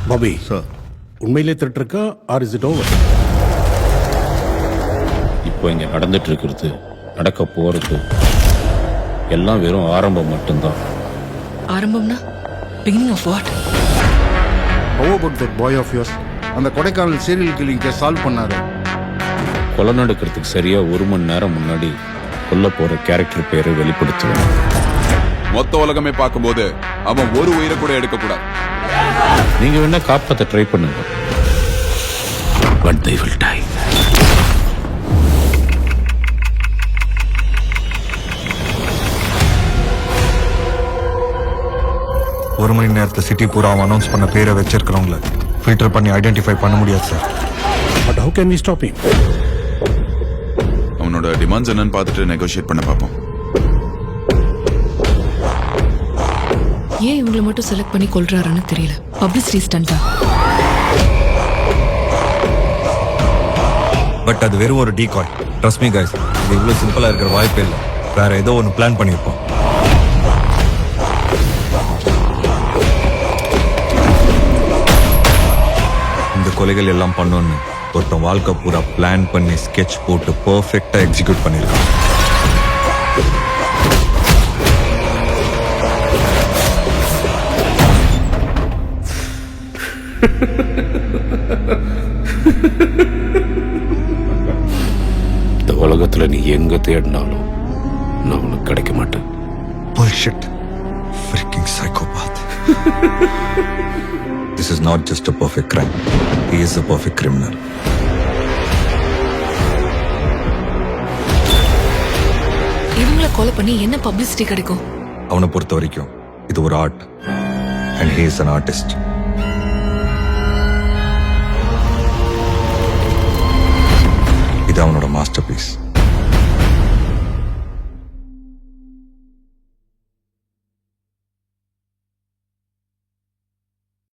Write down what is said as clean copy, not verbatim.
Bobby sir, உண்மையிலே thread இருக்கா R is it over? இப்போ இங்க நடந்துட்டு இருக்கிறது, நடக்க போறது எல்லாம் வெறும் ஆரம்பம் மட்டும்தான். ஆரம்பம்னா beginning of what? how about that boy of yours? அந்த Kodaikanal serial killing case solve பண்ணாரு. கொலை நடக்கிறதுக்கு சரியா 1 மணி நேரம் முன்னாடி கொல்ல போற கேரக்டர் பேரை வெளிப்படுத்துவேன். மொத்த உலகமே பார்க்கும்போது அவன் ஒரு உயிரை கூட எடுக்க கூடாது. நீங்க வேணா காப்பாத்த ட்ரை பண்ணுங்க, but they will die. ஒரு மணி நேரத்தை சிட்டி பூரா அனௌன்ஸ் பண்ண பேரை வச்சிருக்கிறவங்கள ஃபில்டர் பண்ணி ஐடென்டிஃபை பண்ண முடியாது sir. But how can we stop him? அவனோட டிமாண்ட்ஸ் என்னன்னு பார்த்துட்டு நெகோஷியேட் பண்ண பார்ப்போம். ஏன் இவங்களை மட்டும் செலக்ட் பண்ணி கொல்றாருன்னு தெரியல. பப்ளிசிட்டி ஸ்டண்டா? பட் அது வெறும் ஒரு டீகாய். ட்ரஸ்ட் மீ கைஸ், இது இவ்வளவு சிம்பிளா இருக்கிற வாய்ப்பே இல்லை. வேற ஏதோ ஒன்று பிளான் பண்ணியிருப்போம். இந்த கொலைகள் எல்லாம் பண்ணோன்னு ஒருத்தன் வாழ்க்கை பூரா பிளான் பண்ணி ஸ்கெட்ச் போட்டு பர்ஃபெக்டா எக்ஸிக்யூட் பண்ணியிருக்கான். இந்த உலகத்துல நீ எங்க தேடினாலும் நான் உனக்கு கிடைக்க மாட்டேன். Bullshit. Freaking psychopath. This is not just a perfect crime. He is a perfect criminal. இவங்களை கொலை பண்ணி என்ன பப்ளிசிட்டி கிடைக்கும்? அவனை பொறுத்த வரைக்கும் இது ஒரு art. And he is an artist.